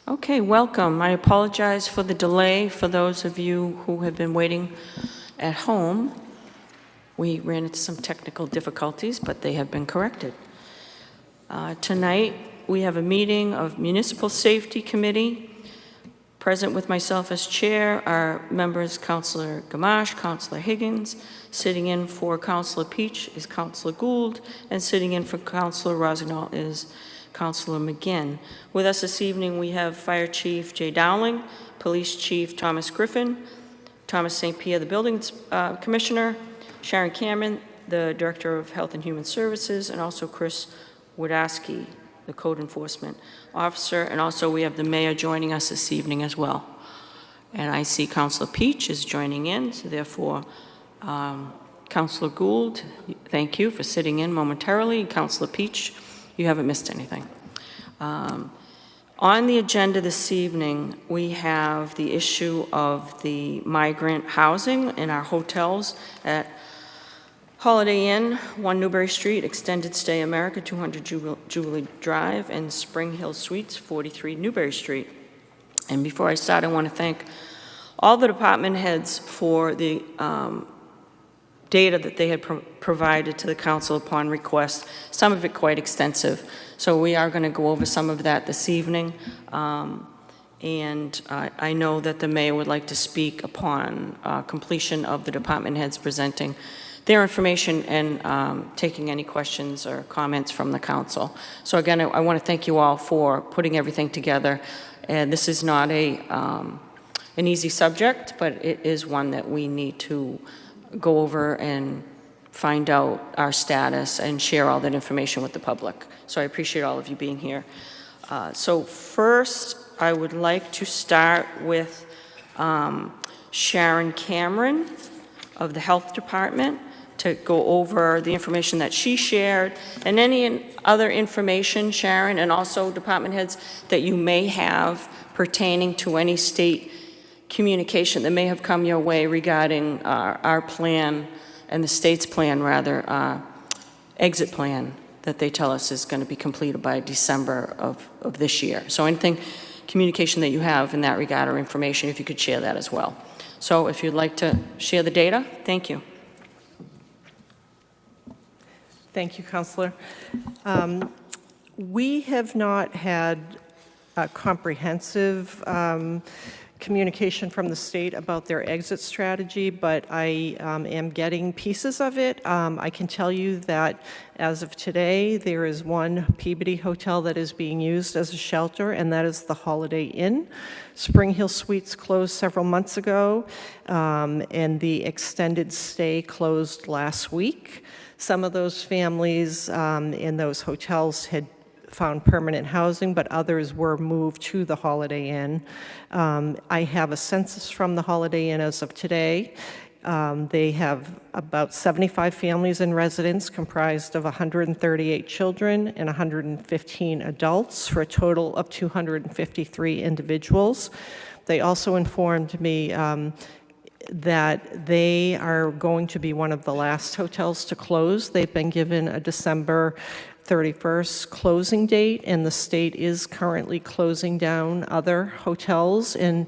Okay, welcome. I apologize for the delay for those of you who have been waiting at home. We ran into some technical difficulties, but they have been corrected. Tonight, we have a meeting of Municipal Safety Committee. Present with myself as chair are members Councilor Gamache, Councilor Higgins. Sitting in for Councilor Peach is Councilor Gould, and sitting in for Councilor Rossignol is Councilor McGinn. With us this evening, we have Fire Chief Jay Dowling, Police Chief Thomas Griffin, Thomas St. Pierre, the Building Commissioner, Sharon Cameron, the Director of Health and Human Services, and also Chris Wodaski, the Code Enforcement Officer, and also we have the Mayor joining us this evening as well. And I see Councilor Peach is joining in, so therefore, Councilor Gould, thank you for sitting in momentarily. Councilor Peach, you haven't missed anything. On the agenda this evening, we have the issue of the migrant housing in our hotels at Holiday Inn, 1 Newbury Street, Extended Stay America, 200 Jubilee Drive, and Spring Hill Suites, 43 Newbury Street. And before I start, I want to thank all the department heads for the data that they had provided to the council upon request, some of it quite extensive. So we are going to go over some of that this evening. And I know that the mayor would like to speak upon completion of the department heads presenting their information and taking any questions or comments from the council. So again, I want to thank you all for putting everything together. And this is not an easy subject, but it is one that we need to go over and find out our status and share all that information with the public. So I appreciate all of you being here. So first, I would like to start with Sharon Cameron of the Health Department to go over the information that she shared and any other information, Sharon, and also department heads that you may have pertaining to any state communication that may have come your way regarding our plan and the state's plan, rather, exit plan that they tell us is going to be completed by December of this year. So anything, communication that you have in that regard or information, if you could share that as well. So if you'd like to share the data, thank you. Thank you, Councilor. We have not had a comprehensive communication from the state about their exit strategy, but I am getting pieces of it. I can tell you that as of today, there is one Peabody hotel that is being used as a shelter, and that is the Holiday Inn. Spring Hill Suites closed several months ago, and the extended stay closed last week. Some of those families in those hotels had found permanent housing, but others were moved to the Holiday Inn. I have a census from the Holiday Inn as of today. They have about 75 families in residence comprised of 138 children and 115 adults for a total of 253 individuals. They also informed me that they are going to be one of the last hotels to close. They've been given a December 31st closing date, and the state is currently closing down other hotels, and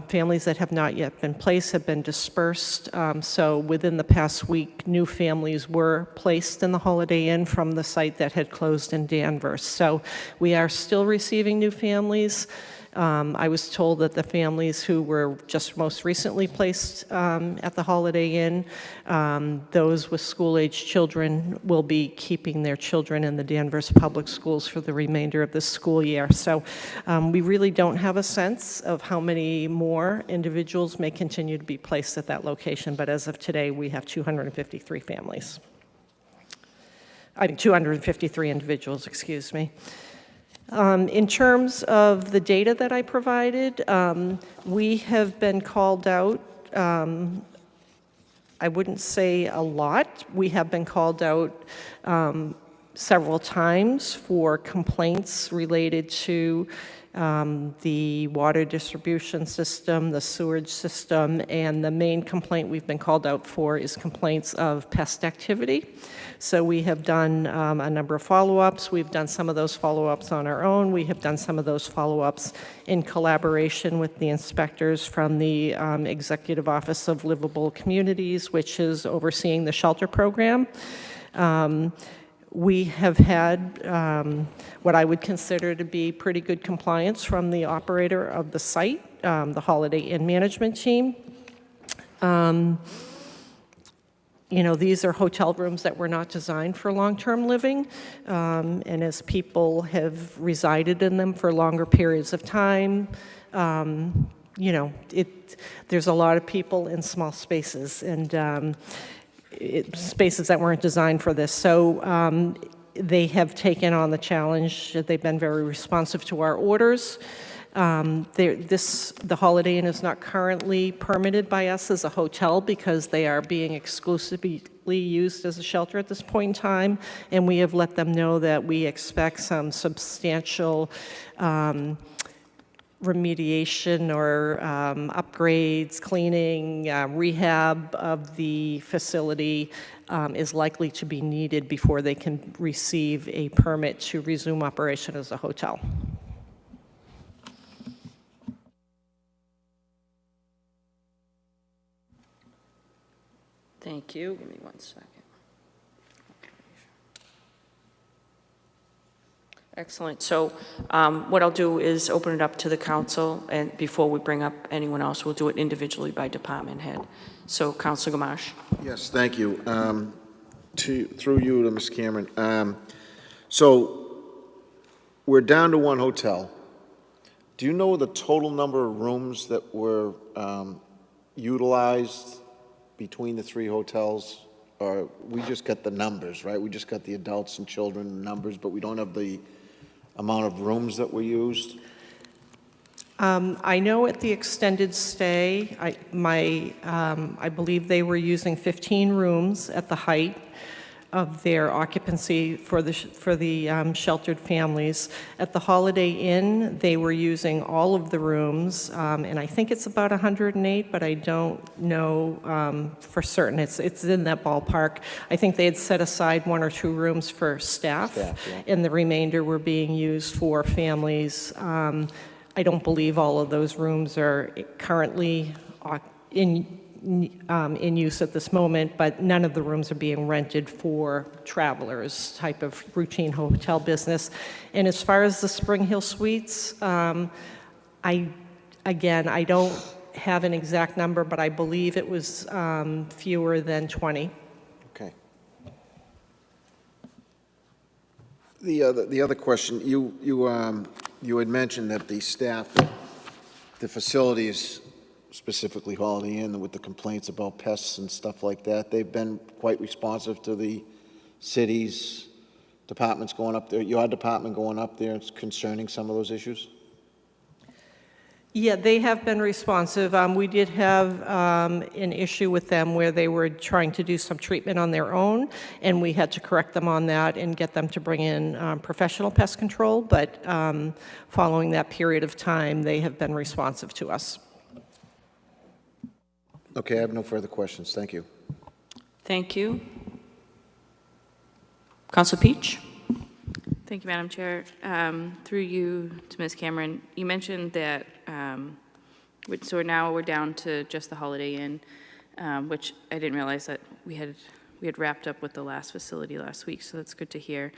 families that have not yet been placed have been dispersed. So within the past week, new families were placed in the Holiday Inn from the site that had closed in Danvers. So we are still receiving new families. I was told that the families who were just most recently placed at the Holiday Inn, those with school-age children will be keeping their children in the Danvers Public Schools for the remainder of the school year. So we really don't have a sense of how many more individuals may continue to be placed at that location, but as of today, we have 253 families. 253 individuals, excuse me. In terms of the data that I provided, we have been called out, I wouldn't say a lot, we have been called out several times for complaints related to the water distribution system, the sewage system, and the main complaint we've been called out for is complaints of pest activity. So we have done a number of follow-ups. We've done some of those follow-ups on our own. We have done some of those follow-ups in collaboration with the inspectors from the Executive Office of Livable Communities, which is overseeing the shelter program. We have had what I would consider to be pretty good compliance from the operator of the site, the Holiday Inn management team. You know, these are hotel rooms that were not designed for long-term living, and as people have resided in them for longer periods of time, you know, there's a lot of people in small spaces, and spaces that weren't designed for this. So they have taken on the challenge. They've been very responsive to our orders. The Holiday Inn is not currently permitted by us as a hotel because they are being exclusively used as a shelter at this point in time, and we have let them know that we expect some substantial remediation or upgrades, cleaning, rehab of the facility is likely to be needed before they can receive a permit to resume operation as a hotel. Thank you. Give me 1 second. Excellent. So what I'll do is open it up to the council, and before we bring up anyone else, we'll do it individually by department head. So, Councilor Gamache. Yes, thank you. Through you to Ms. Cameron. So we're down to one hotel. Do you know the total number of rooms that were utilized between the 3 hotels? Or we just got the numbers, right? We just got the adults and children numbers, but we don't have the amount of rooms that were used? I know at the extended stay, I believe they were using 15 rooms at the height of their occupancy for the sheltered families. At the Holiday Inn, they were using all of the rooms, and I think it's about 108, but I don't know for certain. It's in that ballpark. I think they had set aside 1 or 2 rooms for staff, Yeah. and the remainder were being used for families. I don't believe all of those rooms are currently in use at this moment, but none of the rooms are being rented for travelers, type of routine hotel business. And as far as the Spring Hill Suites, I don't have an exact number, but I believe it was fewer than 20. Okay. The other question, you had mentioned that the staff, the facilities, specifically Holiday Inn, with the complaints about pests and stuff like that, they've been quite responsive to the city's departments going up there, your department going up there concerning some of those issues? Yeah, they have been responsive. We did have an issue with them where they were trying to do some treatment on their own, and we had to correct them on that and get them to bring in professional pest control, but following that period of time, they have been responsive to us. Okay, I have no further questions. Thank you. Thank you. Councilor Peach. Thank you, Madam Chair. Through you to Ms. Cameron, you mentioned that, so now we're down to just the Holiday Inn, which I didn't realize that we had wrapped up with the last facility last week, so that's good to hear.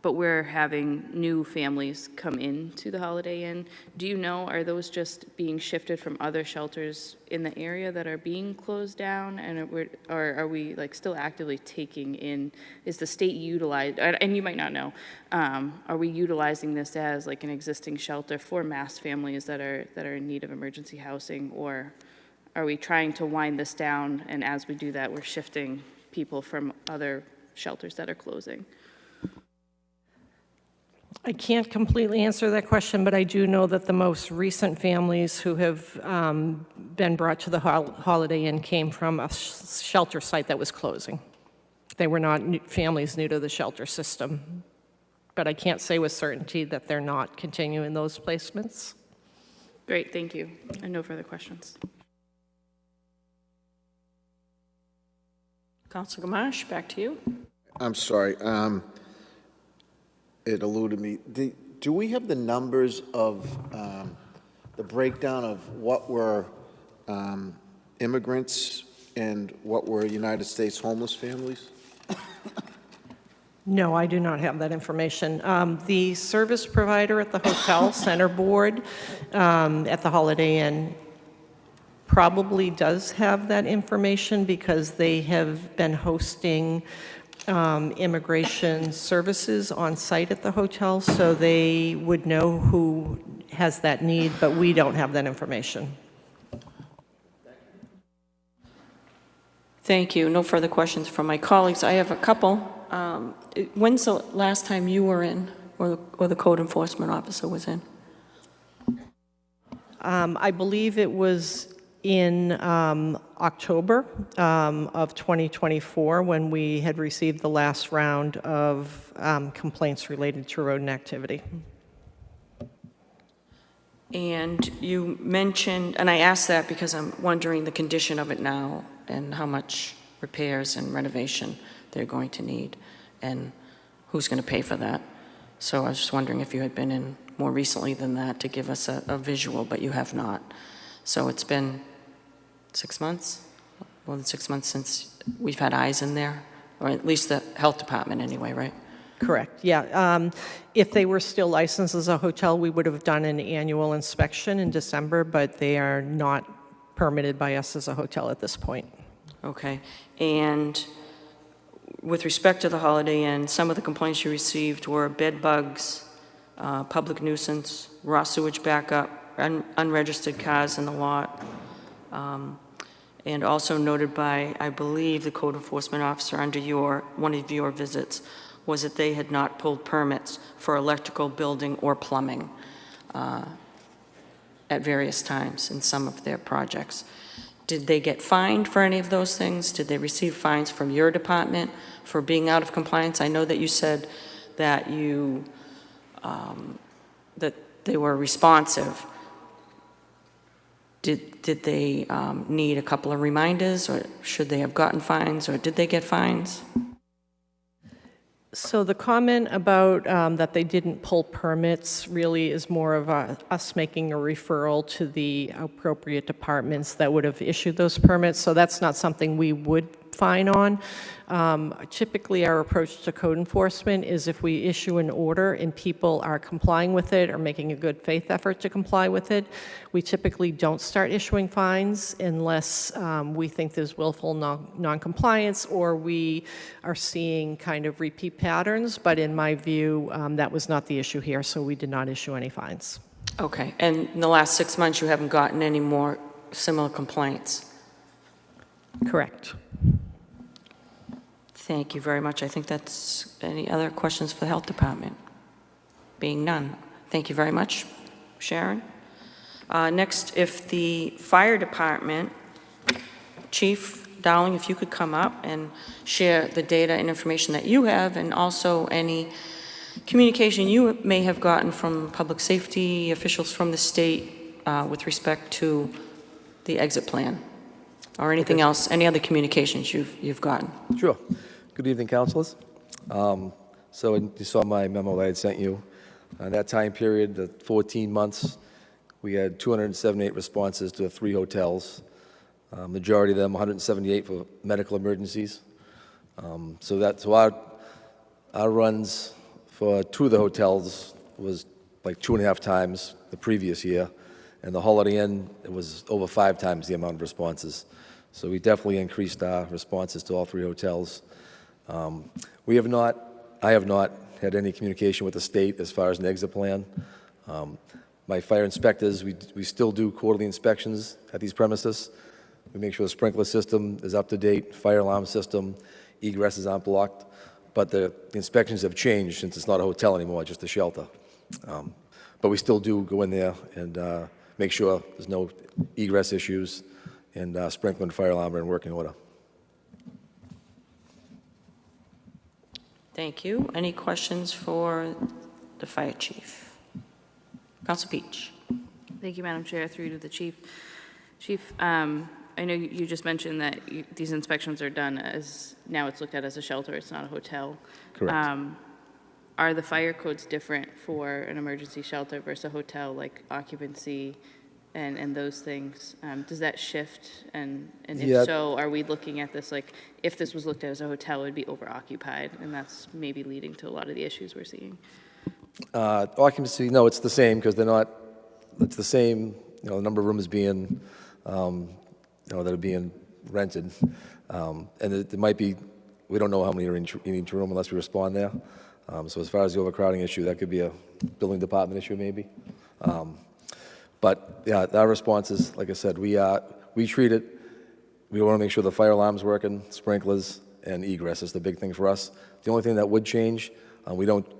But we're having new families come into the Holiday Inn. Do you know, are those just being shifted from other shelters in the area that are being closed down? And or are we like still actively taking in, is the state utilized, and you might not know, are we utilizing this as like an existing shelter for mass families that are in need of emergency housing? Or are we trying to wind this down, and as we do that, we're shifting people from other shelters that are closing? I can't completely answer that question, but I do know that the most recent families who have been brought to the Holiday Inn came from a shelter site that was closing. They were not families new to the shelter system. But I can't say with certainty that they're not continuing those placements. Great, thank you. And no further questions. Councilor Gamache, back to you. I'm sorry, it eluded me. Do we have the numbers of the breakdown of what were immigrants and what were United States homeless families? No, I do not have that information. The service provider at the hotel, Center Board, at the Holiday Inn, probably does have that information because they have been hosting immigration services on site at the hotel, so they would know who has that need, but we don't have that information. Thank you. No further questions from my colleagues. I have a couple. When's the last time you were in, or the code enforcement officer was in? I believe it was in October of 2024 when we had received the last round of complaints related to rodent activity. And you mentioned, and I asked that because I'm wondering the condition of it now and how much repairs and renovation they're going to need and who's going to pay for that. So I was just wondering if you had been in more recently than that to give us a visual, but you have not. So it's been 6 months, more than 6 months since we've had eyes in there, or at least the health department anyway, right? Correct, yeah. If they were still licensed as a hotel, we would have done an annual inspection in December, but they are not permitted by us as a hotel at this point. Okay. And with respect to the Holiday Inn, some of the complaints you received were bed bugs, public nuisance, raw sewage backup, unregistered cars in the lot, and also noted by, I believe, the code enforcement officer under one of your visits, was that they had not pulled permits for electrical, building, or plumbing at various times in some of their projects. Did they get fined for any of those things? Did they receive fines from your department for being out of compliance? I know that you said that that they were responsive. Did they need a couple of reminders, or should they have gotten fines, or did they get fines? So the comment about that they didn't pull permits really is more of us making a referral to the appropriate departments that would have issued those permits. So that's not something we would fine on. Typically, our approach to code enforcement is if we issue an order and people are complying with it or making a good faith effort to comply with it, we typically don't start issuing fines unless we think there's willful non-compliance or we are seeing kind of repeat patterns. But in my view, that was not the issue here, so we did not issue any fines. Okay. And in the last 6 months, you haven't gotten any more similar complaints? Correct. Thank you very much. I think that's any other questions for the health department? Being none. Thank you very much, Sharon. Next, if the fire department, Chief Dowling, if you could come up and share the data and information that you have, and also any communication you may have gotten from public safety officials from the state with respect to the exit plan, or anything else, any other communications you've gotten. Sure. Good evening, councilors. So you saw my memo that I had sent you. That time period, the 14 months, we had 278 responses to 3 hotels. Majority of them, 178 for medical emergencies. So our runs for 2 of the hotels was like 2.5 times the previous year, and the Holiday Inn, it was over 5 times the amount of responses. So we definitely increased our responses to all 3 hotels. I have not had any communication with the state as far as an exit plan. My fire inspectors, we still do quarterly inspections at these premises. We make sure the sprinkler system is up to date, fire alarm system, egresses aren't blocked. But the inspections have changed since it's not a hotel anymore, just a shelter. But we still do go in there and make sure there's no egress issues, and sprinkler and fire alarm are in working order. Thank you. Any questions for the fire chief? Council Peach. Thank you, Madam Chair, through to the chief. Chief, I know you just mentioned that these inspections are done as, now it's looked at as a shelter, it's not a hotel. Correct. Are the fire codes different for an emergency shelter versus a hotel, like occupancy and those things? Does that shift? And if Yeah. so, are we looking at this, like, if this was looked at as a hotel, it would be overoccupied, and that's maybe leading to a lot of the issues we're seeing? Occupancy, no, it's the same, because they're not, it's the same, the number of rooms being, that are being rented. And it might be, we don't know how many are in each room unless we respond there. So as far as the overcrowding issue, that could be a building department issue maybe. But yeah, our response is, like I said, we treat it, we want to make sure the fire alarm's working, sprinklers, and egress is the big thing for us. The only thing that would change,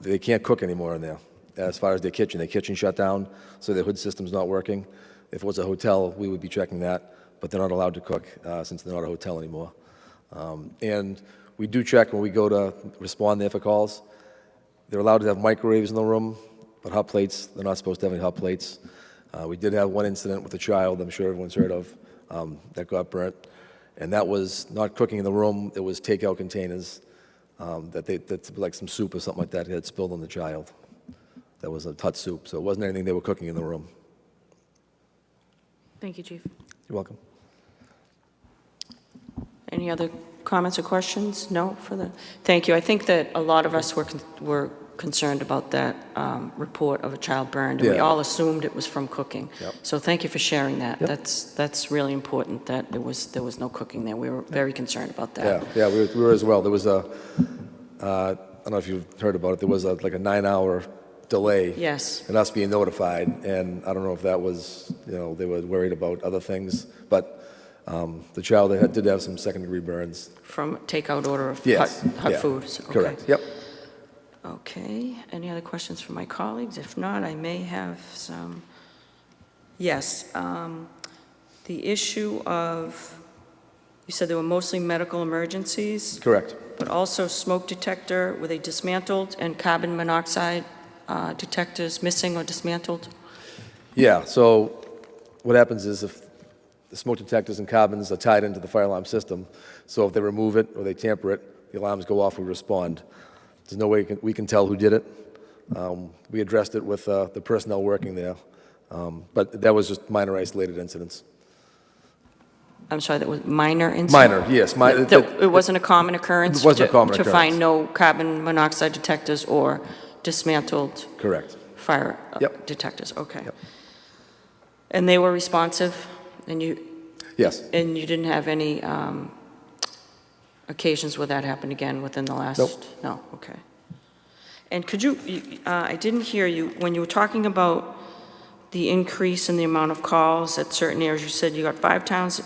they can't cook anymore in there. As far as their kitchen shut down, so their hood system's not working. If it was a hotel, we would be checking that, but they're not allowed to cook since they're not a hotel anymore. And we do check when we go to respond there for calls. They're allowed to have microwaves in the room, but hot plates, they're not supposed to have any hot plates. We did have one incident with a child, I'm sure everyone's heard of, that got burnt. And that was not cooking in the room, it was takeout containers that's like some soup or something like that had spilled on the child. That was a hot soup, so it wasn't anything they were cooking in the room. Thank you, Chief. You're welcome. Any other comments or questions? No? Thank you. I think that a lot of us were concerned about that report of a child burned, and we Yeah. all assumed it was from cooking. Yep. So thank you for sharing that. Yep. That's really important that there was no cooking there. We were very concerned about that. Yeah, we were as well. There was I don't know if you've heard about it, there was like a 9-hour delay. Yes. And us being notified, and I don't know if that was, they were worried about other things, but the child did have some second-degree burns. From takeout order of Yes. hot Yeah. food. So, okay. Correct, yep. Okay. Any other questions from my colleagues? If not, I may have some. Yes. The issue of, you said there were mostly medical emergencies, Correct. but also smoke detector, were they dismantled, and carbon monoxide detectors missing or dismantled? Yeah, so what happens is if the smoke detectors and carbons are tied into the fire alarm system, so if they remove it or they tamper it, the alarms go off, we respond. There's no way we can tell who did it. We addressed it with the personnel working there, but that was just minor isolated incidents. I'm sorry, that was minor incident? Minor, yes. It wasn't a common occurrence? It wasn't a common To occurrence. find no carbon monoxide detectors or dismantled Correct. fire Yep. detectors? Okay. Yep. And they were responsive, and Yes. you didn't have any occasions where that happened again within the last? Nope. No, okay. And could I didn't hear you, when you were talking about the increase in the amount of calls at certain areas, you said you got five times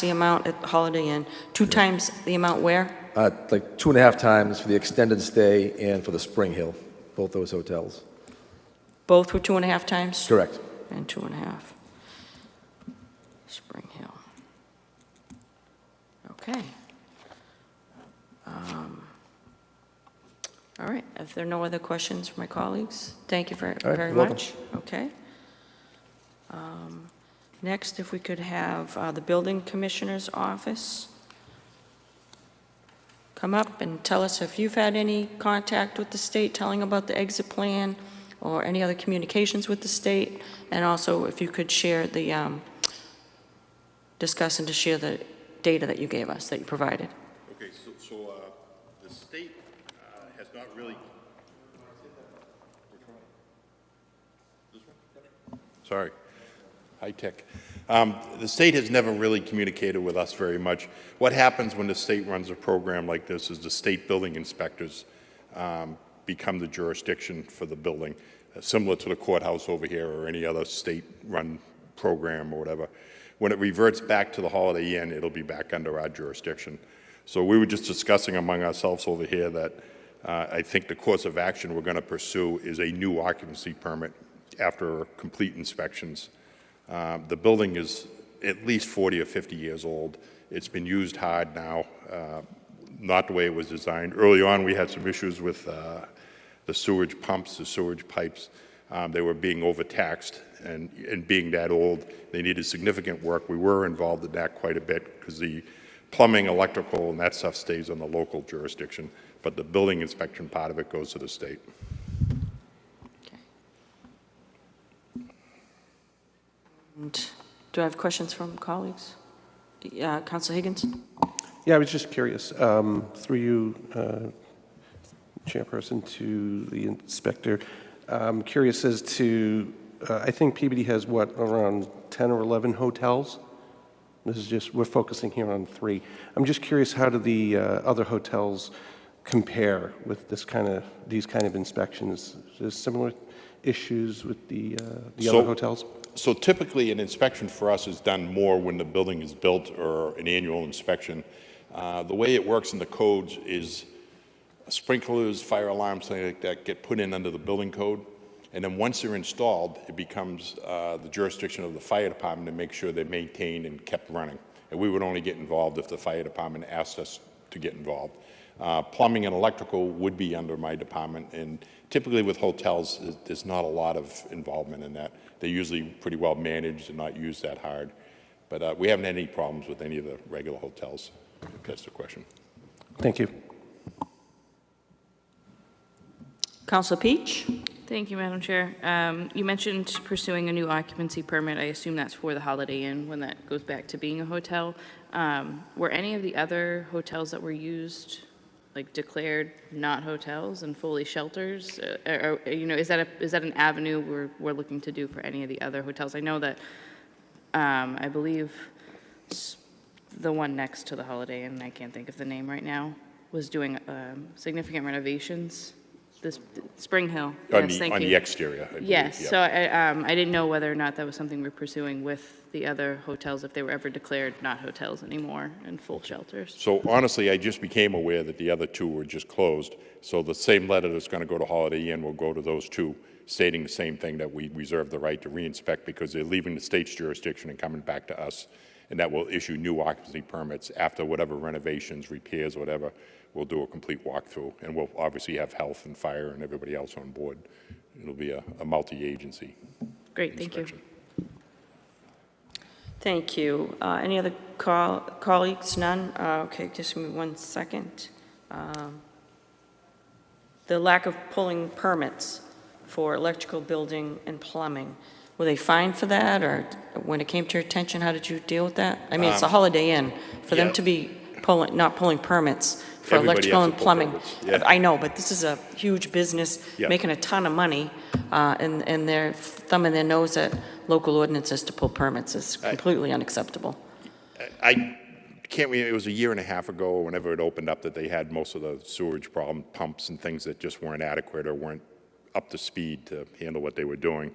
the amount at Holiday Inn, 2 times the amount where? Like 2.5 times for the extended stay and for the Spring Hill, both those hotels. Both were 2.5 times? Correct. And 2.5. Spring Hill. Okay. All right, if there are no other questions from my colleagues, thank you very All right, you're welcome. much. Okay. Next, if we could have the building commissioner's office come up and tell us if you've had any contact with the state telling about the exit plan or any other communications with the state, and also if you could share the, discuss and to share the data that you gave us, that you provided. Okay, so the state has not really. Which one? This one? Sorry, high tech. The state has never really communicated with us very much. What happens when the state runs a program like this is the state building inspectors become the jurisdiction for the building, similar to the courthouse over here or any other state-run program or whatever. When it reverts back to the Holiday Inn, it'll be back under our jurisdiction. So we were just discussing among ourselves over here that I think the course of action we're going to pursue is a new occupancy permit after complete inspections. The building is at least 40 or 50 years old. It's been used hard now. not the way it was designed. Early on, we had some issues with the sewage pumps, the sewage pipes. They were being overtaxed, and being that old, they needed significant work. We were involved in that quite a bit because the plumbing, electrical, and that stuff stays on the local jurisdiction, but the building inspection part of it goes to the state. And do I have questions from colleagues? Councilor Higgins? Yeah, I was just curious, through you, Chairperson, to the inspector. I'm curious as to, I think Peabody has, what, around 10 or 11 hotels? This is just, we're focusing here on 3. I'm just curious, how do the other hotels compare with these kind of inspections? Is there similar issues with the other hotels? So typically, an inspection for us is done more when the building is built or an annual inspection. The way it works in the codes is sprinklers, fire alarms, things like that get put in under the building code. And then once they're installed, it becomes the jurisdiction of the fire department to make sure they're maintained and kept running. And we would only get involved if the fire department asked us to get involved. Plumbing and electrical would be under my department, and typically with hotels, there's not a lot of involvement in that. They're usually pretty well managed and not used that hard. But we haven't had any problems with any of the regular hotels, if that's the question. Thank you. Councilor Peach? Thank you, Madam Chair. You mentioned pursuing a new occupancy permit. I assume that's for the Holiday Inn when that goes back to being a hotel. Were any of the other hotels that were used like declared not hotels and fully shelters? You know, is that an avenue we're looking to do for any of the other hotels? I know that I believe the one next to the Holiday Inn, I can't think of the name right now, was doing significant renovations. This Spring Hill. On Yes, thank the you. exterior, I believe, Yes, yeah. so I didn't know whether or not that was something we're pursuing with the other hotels, if they were ever declared not hotels anymore and full shelters. So honestly, I just became aware that the other 2 were just closed. So the same letter that's going to go to Holiday Inn will go to those 2, stating the same thing, that we reserve the right to reinspect because they're leaving the state's jurisdiction and coming back to us. And that will issue new occupancy permits after whatever renovations, repairs, whatever. We'll do a complete walkthrough, and we'll obviously have health and fire and everybody else on board. It'll be a multi-agency Great, thank you. inspection. Thank you. Any other colleagues? None? Okay, just give me 1 second. The lack of pulling permits for electrical, building, and plumbing, were they fined for that, or when it came to your attention, how did you deal with that? I mean, it's a Holiday Inn. For them yeah. to be not pulling permits for Everybody electrical has and to pull plumbing. permits, yeah. I know, but this is a huge business Yeah. making a ton of money, and they're thumbing their nose at local ordinances to pull permits. Is completely unacceptable. I can't remember, it was a year and a half ago, whenever it opened up, that they had most of the sewage problem pumps and things that just weren't adequate or weren't up to speed to handle what they were doing.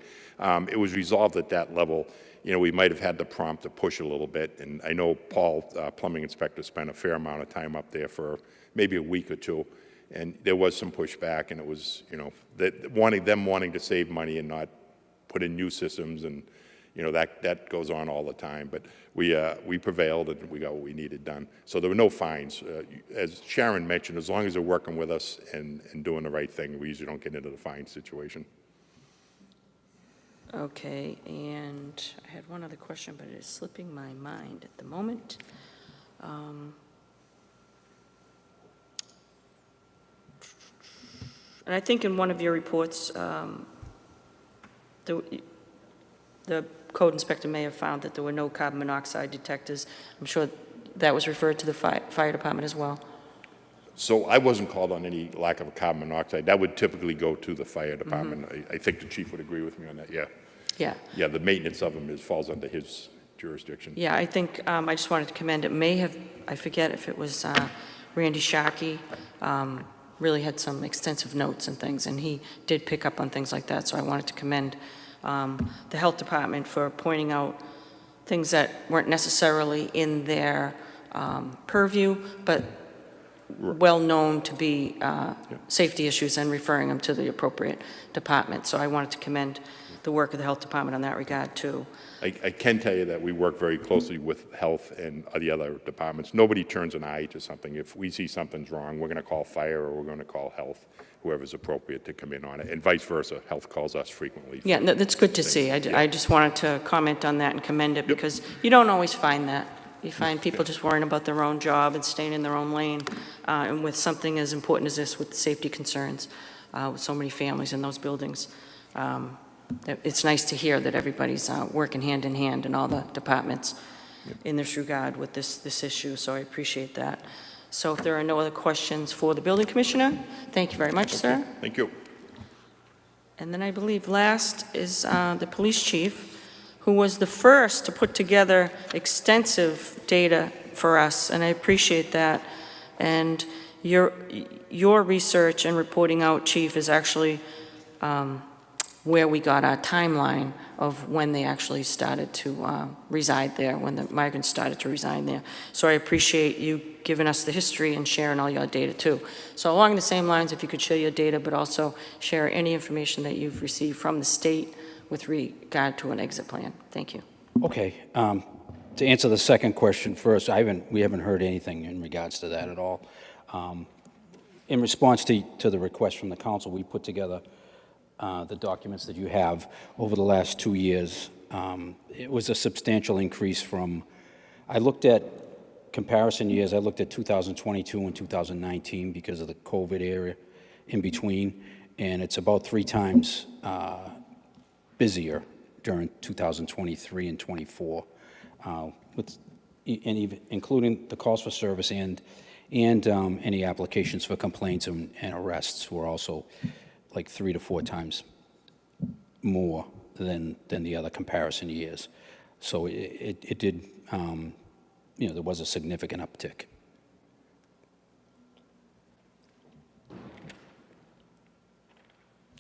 It was resolved at that level. You know, we might have had the prompt to push a little bit, and I know Paul, plumbing inspector, spent a fair amount of time up there for maybe a week or 2, and there was some pushback, and it was, you know, that wanting to save money and not put in new systems, and you know, that goes on all the time. But we prevailed, and we got what we needed done. So there were no fines. As Sharon mentioned, as long as they're working with us and doing the right thing, we usually don't get into the fine situation. Okay, and I had one other question, but it is slipping my mind at the moment. And I think in one of your reports, the code inspector may have found that there were no carbon monoxide detectors. I'm sure that was referred to the fire department as well. So I wasn't called on any lack of carbon monoxide. That would typically go to the fire department. I think the chief would agree with me on that, yeah. Yeah. Yeah, the maintenance of them falls under his jurisdiction. Yeah, I think, I just wanted to commend, it may have, I forget if it was Randy Sharkey, really had some extensive notes and things, and he did pick up on things like that, so I wanted to commend the health department for pointing out things that weren't necessarily in their purview, but well-known to be safety issues, and referring them to the appropriate department. So I wanted to commend the work of the health department on that regard, too. I can tell you that we work very closely with health and the other departments. Nobody turns an eye to something. If we see something's wrong, we're going to call fire or we're going to call health, whoever's appropriate to come in on it, and vice versa. Health calls us frequently. Yeah, no, that's good to see. I just wanted to comment on that and commend it, because you don't always find that. You find people just worrying about their own job and staying in their own lane, and with something as important as this, with safety concerns, with so many families in those buildings. It's nice to hear that everybody's working hand in hand in all the departments in this regard with this issue, so I appreciate that. So if there are no other questions for the building commissioner, thank you very much, sir. Thank you. And then I believe last is the police chief, who was the first to put together extensive data for us, and I appreciate that. And your research and reporting out, Chief, is actually where we got our timeline of when they actually started to reside there, when the migrants started to reside there. So I appreciate you giving us the history and sharing all your data too. So along the same lines, if you could share your data, but also share any information that you've received from the state with regard to an exit plan. Thank you. Okay. To answer the second question first, we haven't heard anything in regards to that at all. In response to the request from the council, we put together the documents that you have over the last 2 years. It was a substantial increase from, I looked at comparison years, I looked at 2022 and 2019 because of the COVID era in between, and it's about 3 times busier during 2023 and 24, and even including the calls for service and any applications for complaints and arrests were also like 3 to 4 times more than the other comparison years. So it did, there was a significant uptick.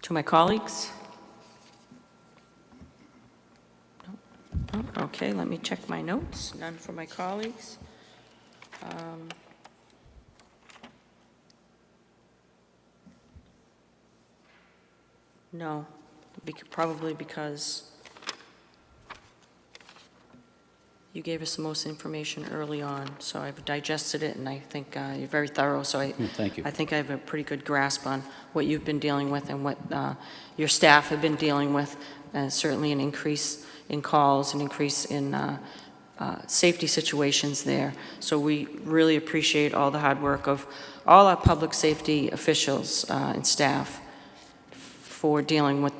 To my colleagues? No? No? Okay, let me check my notes. None for my colleagues. No, probably because you gave us the most information early on, so I've digested it, and I think you're very thorough, so Thank you. I think I have a pretty good grasp on what you've been dealing with and what your staff have been dealing with, certainly an increase in calls, an increase in safety situations there. So we really appreciate all the hard work of all our public safety officials and staff for dealing with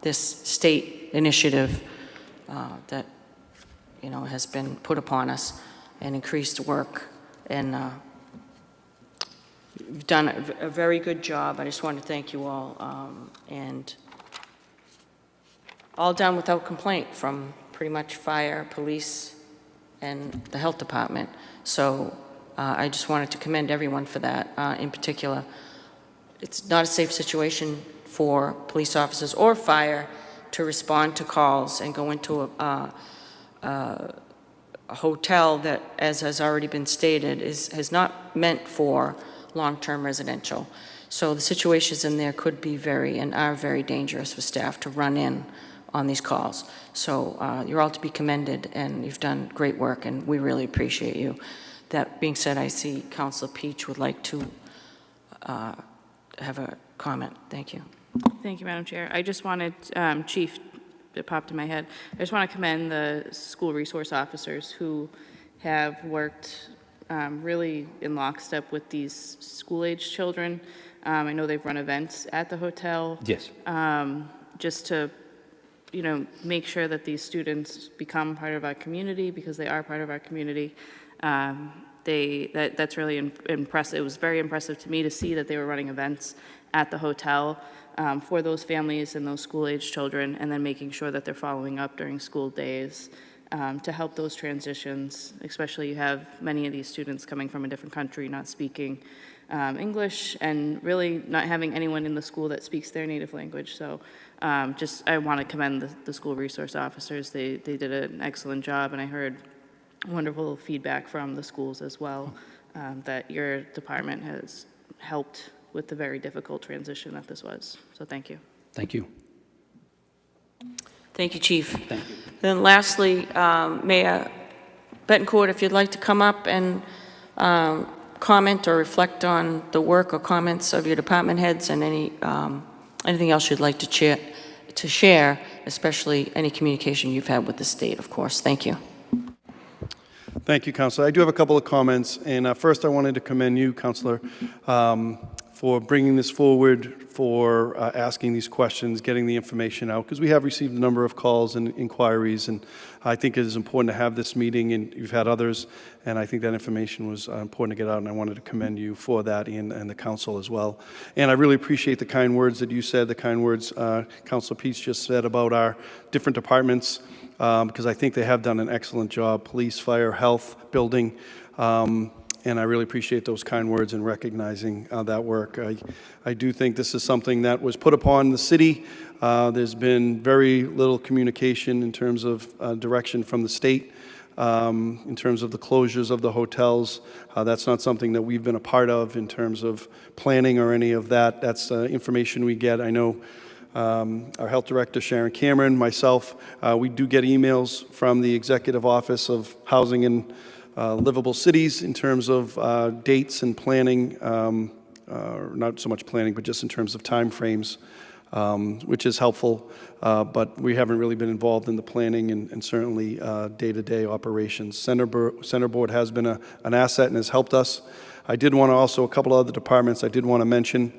this state initiative that has been put upon us, and increased work. And you've done a very good job. I just want to thank you all, and all done without complaint from pretty much fire, police, and the health department. So I just wanted to commend everyone for that. In particular, it's not a safe situation for police officers or fire to respond to calls and go into a hotel that, as has already been stated, is not meant for long-term residential. So the situations in there could be and are very dangerous for staff to run in on these calls. So you're all to be commended, and you've done great work, and we really appreciate you. That being said, I see Councilor Peach would like to have a comment. Thank you. Thank you, Madam Chair. I just wanted, Chief, it popped in my head, I just want to commend the school resource officers who have worked really in lockstep with these school-age children. I know they've run events at the hotel. Yes. Just to, make sure that these students become part of our community, because they are part of our community. That's really impressive. It was very impressive to me to see that they were running events at the hotel for those families and those school-age children, and then making sure that they're following up during school days to help those transitions. Especially, you have many of these students coming from a different country, not speaking English, and really not having anyone in the school that speaks their native language. So I want to commend the school resource officers. They did an excellent job, and I heard wonderful feedback from the schools as well, that your department has helped with the very difficult transition that this was. So thank you. Thank you. Thank you, Chief. Thank you. Then lastly, Mayor Betancourt, if you'd like to come up and comment or reflect on the work or comments of your department heads and anything else you'd like to share, especially any communication you've had with the state, of course. Thank you. Thank you, Councilor. I do have a couple of comments, and first I wanted to commend you, Councilor, for bringing this forward, for asking these questions, getting the information out, because we have received a number of calls and inquiries, and I think it is important to have this meeting, and you've had others, and I think that information was important to get out, and I wanted to commend you for that and the council as well. And I really appreciate the kind words that you said, the kind words Councilor Peach just said about our different departments, because I think they have done an excellent job, police, fire, health, building, and I really appreciate those kind words and recognizing that work. I do think this is something that was put upon the city. There's been very little communication in terms of direction from the state, in terms of the closures of the hotels. That's not something that we've been a part of in terms of planning or any of that. That's information we get. I know our health director, Sharon Cameron, myself, we do get emails from the Executive Office of Housing and Livable Cities in terms of dates and planning, not so much planning, but just in terms of time frames, which is helpful, but we haven't really been involved in the planning and certainly day-to-day operations. Center Board has been an asset and has helped us. I did want to also, a couple of other departments I did want to mention.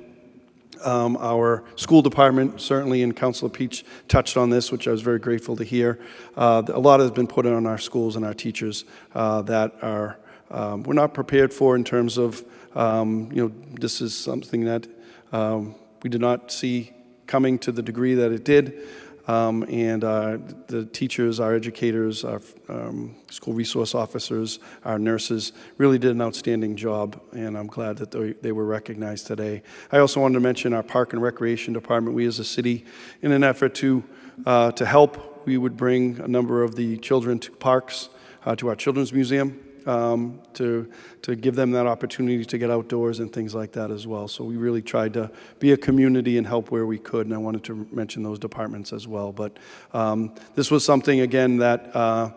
Our school department, certainly, and Councilor Peach touched on this, which I was very grateful to hear. A lot has been put on our schools and our teachers that are we're not prepared for in terms of, this is something that we did not see coming to the degree that it did. And the teachers, our educators, our school resource officers, our nurses really did an outstanding job, and I'm glad that they were recognized today. I also wanted to mention our Park and Recreation Department. We as a city, in an effort to help, we would bring a number of the children to parks, to our Children's Museum, to give them that opportunity to get outdoors and things like that as well. So we really tried to be a community and help where we could, and I wanted to mention those departments as well. But this was something, again, that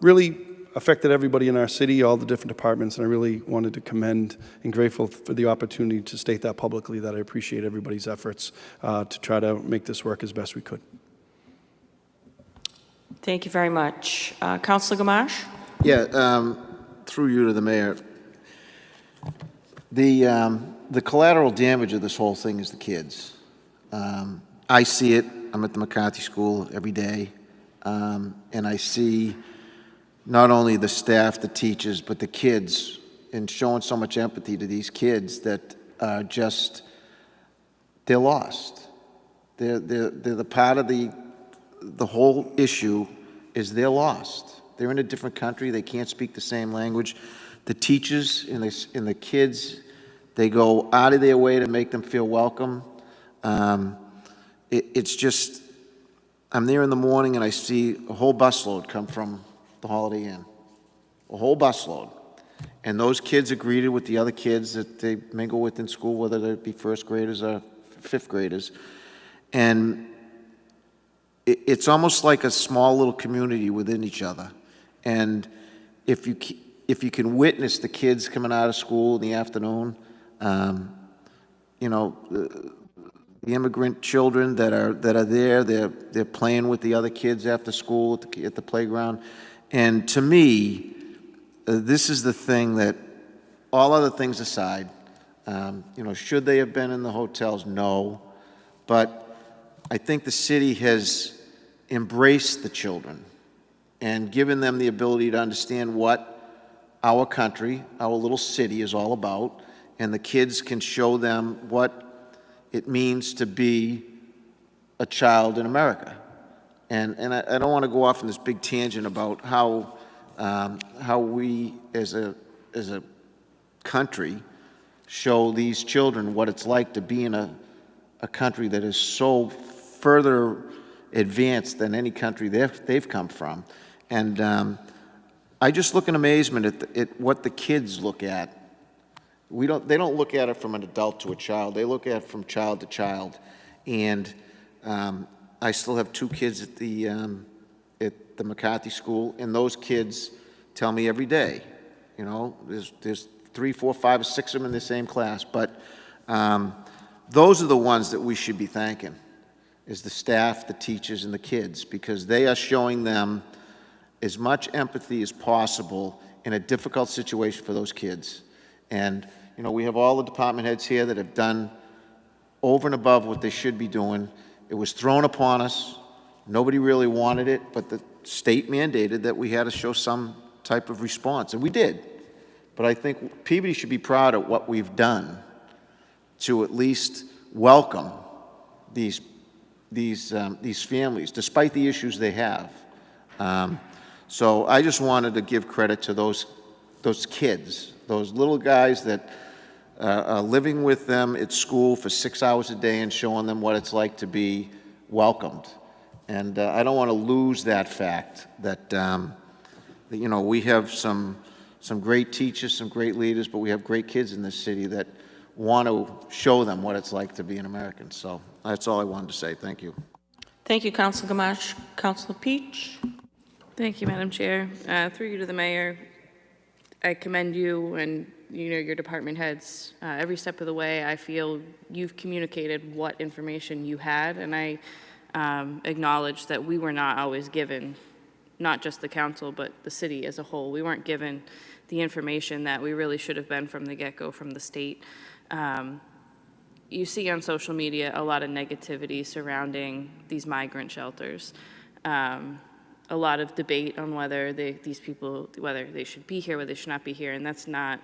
really affected everybody in our city, all the different departments, and I really wanted to commend and grateful for the opportunity to state that publicly, that I appreciate everybody's efforts to try to make this work as best we could. Thank you very much. Councilor Gamache? Yeah, through you to the mayor. The collateral damage of this whole thing is the kids. I see it. I'm at the McCarthy School every day, and I see not only the staff, the teachers, but the kids, and showing so much empathy to these kids that are just, they're lost. They're the part of the whole issue is they're lost. They're in a different country. They can't speak the same language. The teachers and the kids, they go out of their way to make them feel welcome. It's just, I'm there in the morning and I see a whole busload come from the Holiday Inn. A whole busload. And those kids are greeted with the other kids that they mingle with in school, whether they be first graders or fifth graders. And it's almost like a small little community within each other. And if you can witness the kids coming out of school in the afternoon, the immigrant children that are there, they're playing with the other kids after school at the playground. And to me, this is the thing that, all other things aside, should they have been in the hotels? No. But I think the city has embraced the children and given them the ability to understand what our country, our little city is all about, and the kids can show them what it means to be a child in America. And I don't want to go off on this big tangent about how we as a country show these children what it's like to be in a country that is so further advanced than any country they've come from. And I just look in amazement at what the kids look at. They don't look at it from an adult to a child. They look at it from child to child. And I still have 2 kids at the McCarthy School, and those kids tell me every day, you know, there's 3, 4, 5, or 6 of them in the same class, but those are the ones that we should be thanking, is the staff, the teachers, and the kids, because they are showing them as much empathy as possible in a difficult situation for those kids. And, you know, we have all the department heads here that have done over and above what they should be doing. It was thrown upon us. Nobody really wanted it, but the state mandated that we had to show some type of response, and we did. But I think Peabody should be proud of what we've done to at least welcome these families, despite the issues they have. So I just wanted to give credit to those kids, those little guys that are living with them at school for 6 hours a day and showing them what it's like to be welcomed. And I don't want to lose that fact that, you know, we have some great teachers, some great leaders, but we have great kids in this city that want to show them what it's like to be an American. So that's all I wanted to say. Thank you. Thank you, Councilor Gamache. Councilor Peach? Thank you, Madam Chair. Through you to the mayor, I commend you and your department heads every step of the way. I feel you've communicated what information you had, and I acknowledge that we were not always given, not just the council, but the city as a whole. We weren't given the information that we really should have been from the get-go from the state. You see on social media a lot of negativity surrounding these migrant shelters. A lot of debate on whether these people, whether they should be here, whether they should not be here, and that's not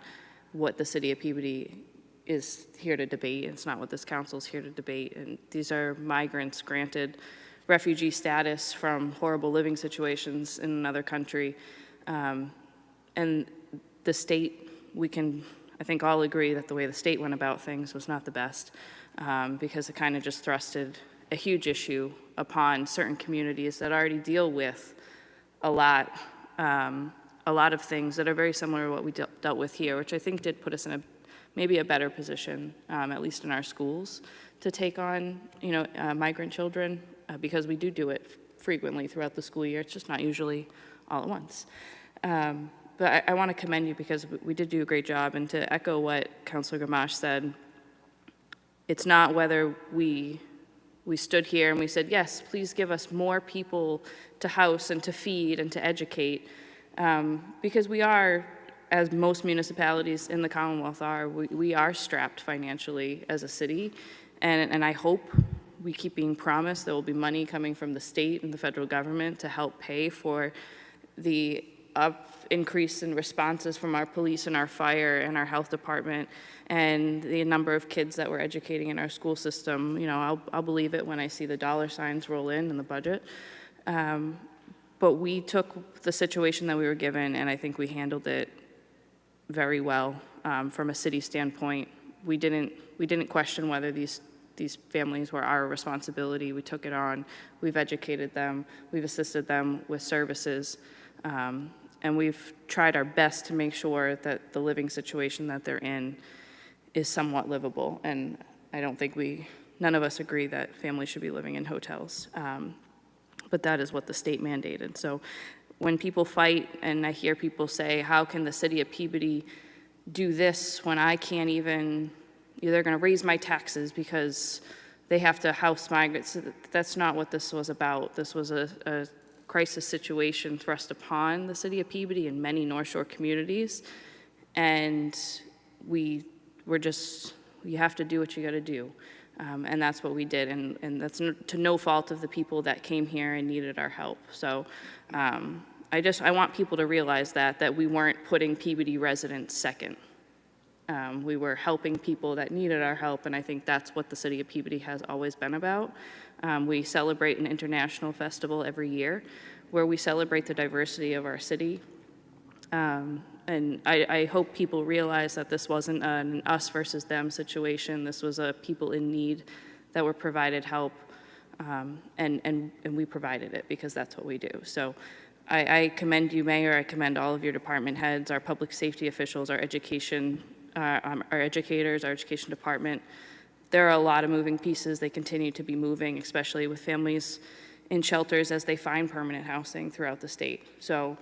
what the city of Peabody is here to debate. It's not what this council is here to debate. And these are migrants granted refugee status from horrible living situations in another country. And the state, we can, I think, all agree that the way the state went about things was not the best, because it kind of just thrusted a huge issue upon certain communities that already deal with a lot of things that are very similar to what we dealt with here, which I think did put us in maybe a better position, at least in our schools, to take on, migrant children, because we do it frequently throughout the school year. It's just not usually all at once. But I want to commend you because we did do a great job, and to echo what Councilor Gamache said, it's not whether we stood here and we said, yes, please give us more people to house and to feed and to educate, because we are, as most municipalities in the Commonwealth are, we are strapped financially as a city, and I hope we keep being promised there will be money coming from the state and the federal government to help pay for the increase in responses from our police and our fire and our health department and the number of kids that we're educating in our school system. I'll believe it when I see the dollar signs roll in the budget. But we took the situation that we were given, and I think we handled it very well from a city standpoint. We didn't question whether these families were our responsibility. We took it on. We've educated them. We've assisted them with services. And we've tried our best to make sure that the living situation that they're in is somewhat livable. And I don't think none of us agree that families should be living in hotels. But that is what the state mandated. So when people fight, and I hear people say, how can the city of Peabody do this when I can't even, they're going to raise my taxes because they have to house migrants. That's not what this was about. This was a crisis situation thrust upon the city of Peabody and many North Shore communities. And you have to do what you got to do. And that's what we did. And that's to no fault of the people that came here and needed our help. So I want people to realize that we weren't putting Peabody residents second. We were helping people that needed our help, and I think that's what the city of Peabody has always been about. We celebrate an international festival every year where we celebrate the diversity of our city. And I hope people realize that this wasn't an us versus them situation. This was a people in need that were provided help, and we provided it because that's what we do. So I commend you, Mayor. I commend all of your department heads, our public safety officials, our educators, our education department. there are a lot of moving pieces. They continue to be moving, especially with families in shelters as they find permanent housing throughout the state. So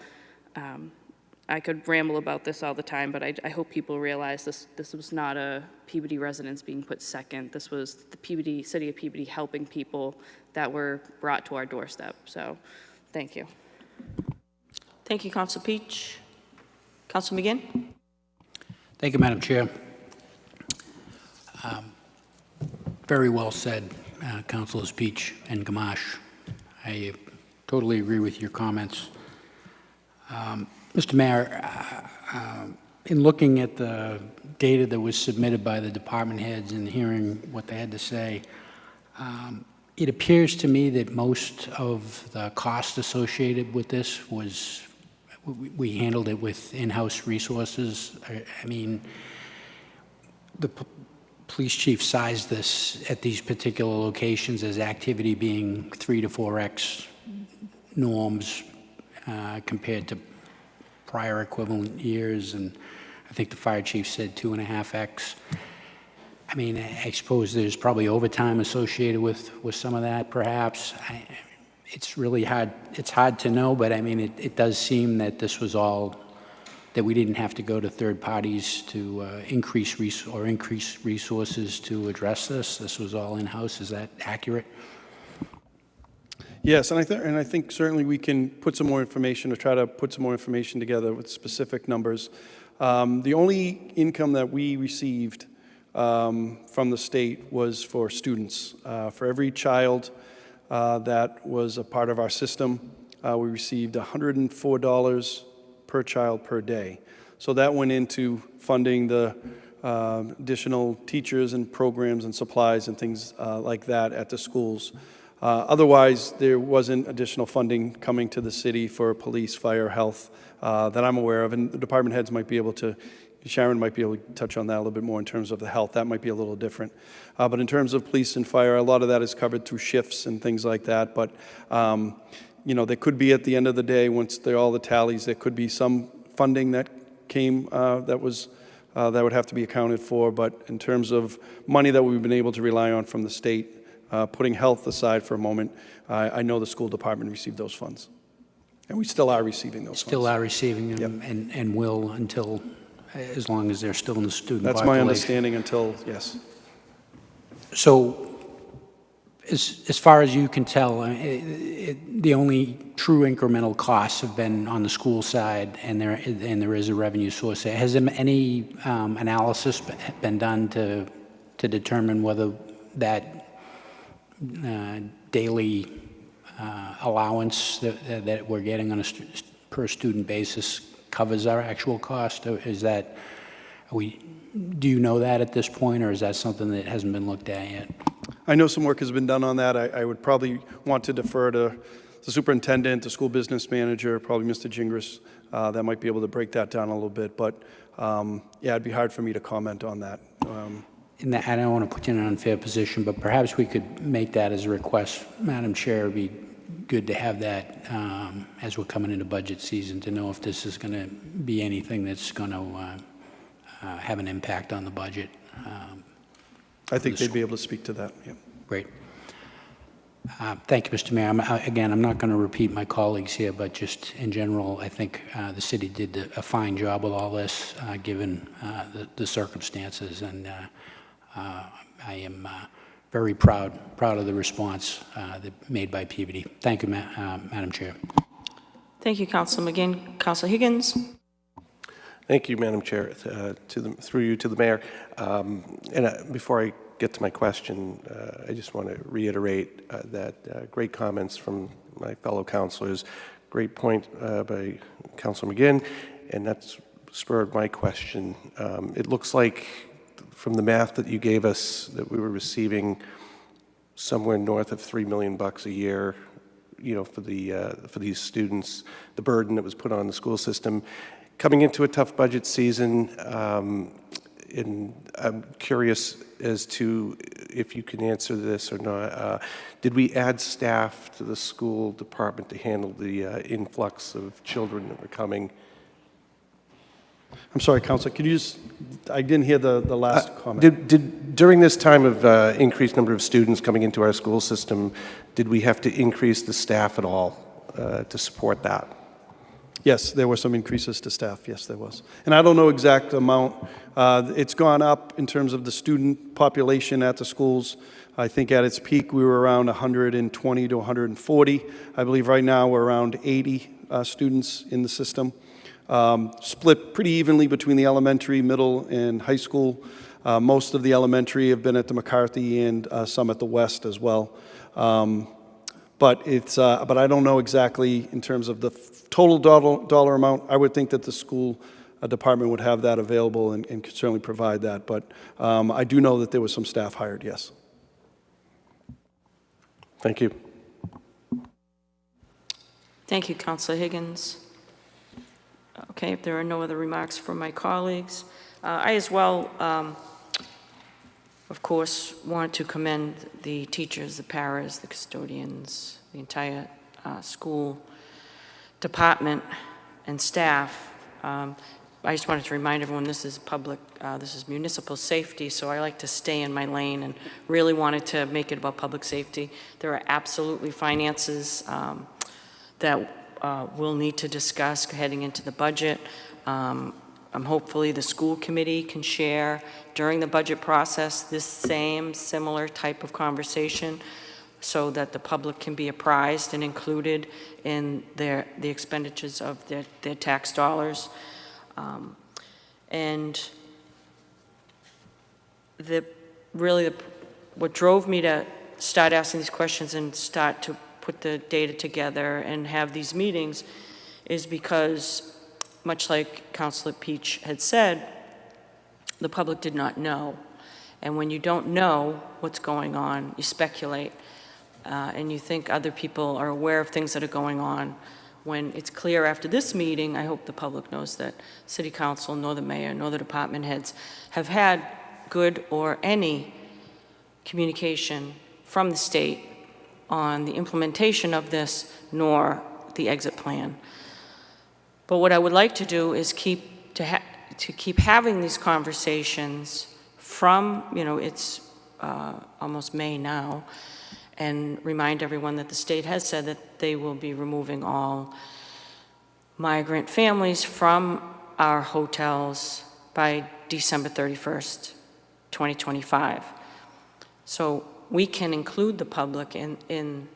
I could ramble about this all the time, but I hope people realize this was not a Peabody residents being put second. This was the city of Peabody helping people that were brought to our doorstep. So thank you. Thank you, Council Peach. Council McGinn? Thank you, Madam Chair. Very well said, Councilors Peach and Gamache. I totally agree with your comments. Mr. Mayor, in looking at the data that was submitted by the department heads and hearing what they had to say, it appears to me that most of the cost associated with this was, we handled it with in-house resources. I mean, the police chief sized this at these particular locations as activity being 3 to 4x norms compared to prior equivalent years, and I think the fire chief said 2.5x. I mean, I suppose there's probably overtime associated with some of that, perhaps. It's really hard. It's hard to know, but I mean, it does seem that this was all, that we didn't have to go to third parties to increase resources to address this. This was all in-house. Is that accurate? Yes, and I think certainly we can put some more information or try to put some more information together with specific numbers. The only income that we received from the state was for students. For every child that was a part of our system, we received $104 per child per day. So that went into funding the additional teachers and programs and supplies and things like that at the schools. Otherwise, there wasn't additional funding coming to the city for police, fire, health that I'm aware of, and the department heads might be able to, Sharon might be able to touch on that a little bit more in terms of the health. That might be a little different. But in terms of police and fire, a lot of that is covered through shifts and things like that. But, you know, there could be at the end of the day, once all the tallies, there could be some funding that came that would have to be accounted for. But in terms of money that we've been able to rely on from the state, putting health aside for a moment, I know the school department received those funds. And we still are receiving those funds. Still are receiving them, Yep. and will until, as long as they're still in the student That's population. my understanding until, yes. So, as far as you can tell, the only true incremental costs have been on the school side, and there is a revenue source. Has any analysis been done to determine whether that daily allowance that we're getting on a per student basis covers our actual cost? Is that, do you know that at this point, or is that something that hasn't been looked at yet? I know some work has been done on that. I would probably want to defer to the superintendent, the school business manager, probably Mr. Gingras, that might be able to break that down a little bit. But yeah, it'd be hard for me to comment on that. And I don't want to put you in an unfair position, but perhaps we could make that as a request. Madam Chair, it'd be good to have that as we're coming into budget season, to know if this is going to be anything that's going to have an impact on the budget. I think they'd be able to speak to that. Yeah. Great. Thank you, Mr. Mayor. Again, I'm not going to repeat my colleagues here, but just in general, I think the city did a fine job with all this, given the circumstances, and I am very proud of the response made by Peabody. Thank you, Madam Chair. Thank you, Council McGinn. Council Higgins? Thank you, Madam Chair. Through you to the mayor. Before I get to my question, I just want to reiterate that great comments from my fellow councilors, great point by Councilor McGinn, and that's spurred my question. It looks like from the math that you gave us that we were receiving somewhere north of $3 million a year, you know, for these students, the burden that was put on the school system. Coming into a tough budget season, and I'm curious as to if you can answer this or not. Did we add staff to the school department to handle the influx of children that were coming? I'm sorry, Counselor, could you just, I didn't hear the last comment. During this time of increased number of students coming into our school system, did we have to increase the staff at all to support that? Yes, there were some increases to staff. Yes, there was. And I don't know exact amount. It's gone up in terms of the student population at the schools. I think at its peak, we were around 120 to 140. I believe right now we're around 80 students in the system, split pretty evenly between the elementary, middle, and high school. Most of the elementary have been at the McCarthy and some at the West as well. But I don't know exactly in terms of the total dollar amount. I would think that the school department would have that available and could certainly provide that. But I do know that there was some staff hired, yes. Thank you. Thank you, Councilor Higgins. Okay, if there are no other remarks from my colleagues, I as well, of course, want to commend the teachers, the paras, the custodians, the entire school department and staff. I just wanted to remind everyone this is public, this is municipal safety, so I like to stay in my lane and really wanted to make it about public safety. There are absolutely finances that we'll need to discuss heading into the budget. Hopefully the school committee can share during the budget process this similar type of conversation so that the public can be apprised and included in the expenditures of their tax dollars. What drove me to start asking these questions and start to put the data together and have these meetings is because, much like Councilor Peach had said, the public did not know. And when you don't know what's going on, you speculate, and you think other people are aware of things that are going on. When it's clear after this meeting, I hope the public knows that City Council, nor the mayor, nor the department heads have had good or any communication from the state on the implementation of this, nor the exit plan. But what I would like to do is keep having these conversations from, it's almost May now, and remind everyone that the state has said that they will be removing all migrant families from our hotels by December 31st, 2025. So we can include the public in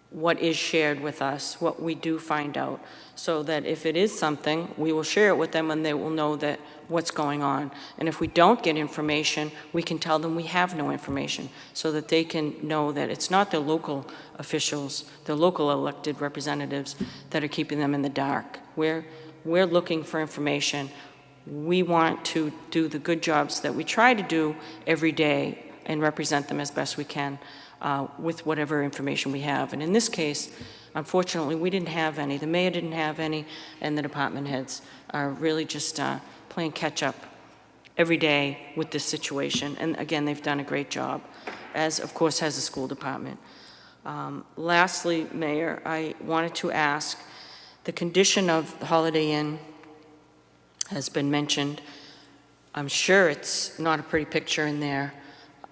what is shared with us, what we do find out, so that if it is something, we will share it with them and they will know that what's going on. And if we don't get information, we can tell them we have no information, so that they can know that it's not their local officials, their local elected representatives that are keeping them in the dark. We're looking for information. We want to do the good jobs that we try to do every day and represent them as best we can with whatever information we have. And in this case, unfortunately, we didn't have any. The mayor didn't have any, and the department heads are really just playing catch-up every day with this situation. And again, they've done a great job, as of course has the school department. Lastly, Mayor, I wanted to ask, the condition of the Holiday Inn has been mentioned. I'm sure it's not a pretty picture in there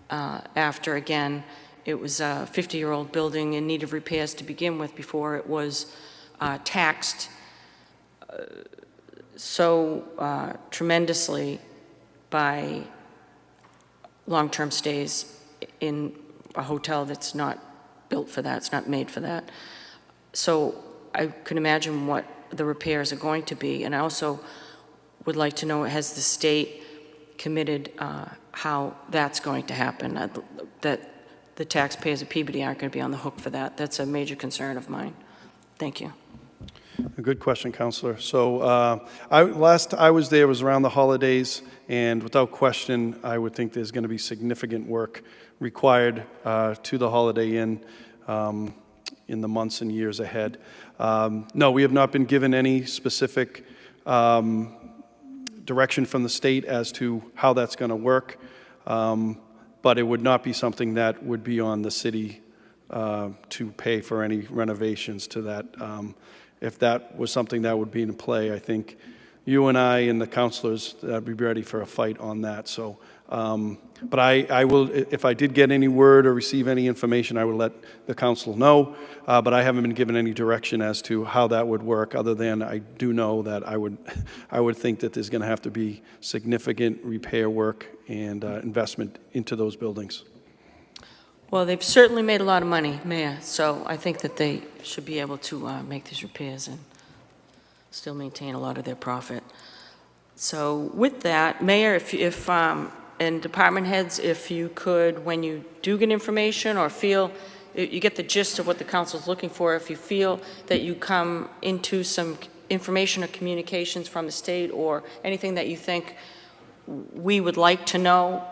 after, again, it was a 50-year-old building in need of repairs to begin with before it was taxed so tremendously by long-term stays in a hotel that's not built for that, it's not made for that. So I can imagine what the repairs are going to be, and I also would like to know, has the state committed how that's going to happen, that the taxpayers of Peabody aren't going to be on the hook for that. That's a major concern of mine. Thank you. A good question, Councilor. So last I was there was around the holidays, and without question, I would think there's going to be significant work required to the Holiday Inn in the months and years ahead. No, we have not been given any specific direction from the state as to how that's going to work, but it would not be something that would be on the city to pay for any renovations to that. If that was something that would be in play, I think you and I and the counselors, I'd be ready for a fight on that. So, but I will, if I did get any word or receive any information, I will let the council know. But I haven't been given any direction as to how that would work, other than I do know that I would think that there's going to have to be significant repair work and investment into those buildings. Well, they've certainly made a lot of money, Mayor, so I think that they should be able to make these repairs and still maintain a lot of their profit. So with that, Mayor, if and department heads, if you could, when you do get information or feel you get the gist of what the council's looking for, if you feel that you come into some information or communications from the state or anything that you think we would like to know,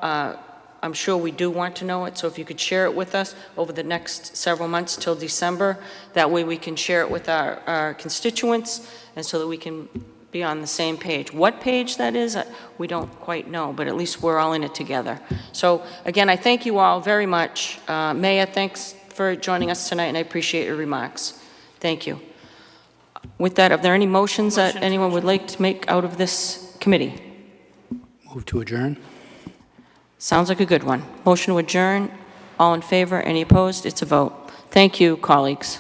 I'm sure we do want to know it, so if you could share it with us over the next several months till December, that way we can share it with our constituents, and so that we can be on the same page. What page that is, we don't quite know, but at least we're all in it together. So again, I thank you all very much. Mayor, thanks for joining us tonight, and I appreciate your remarks. Thank you. With that, are there any motions that anyone would like to make out of this committee? Move to adjourn. Sounds like a good one. Motion to adjourn. All in favor? Any opposed? It's a vote. Thank you, colleagues.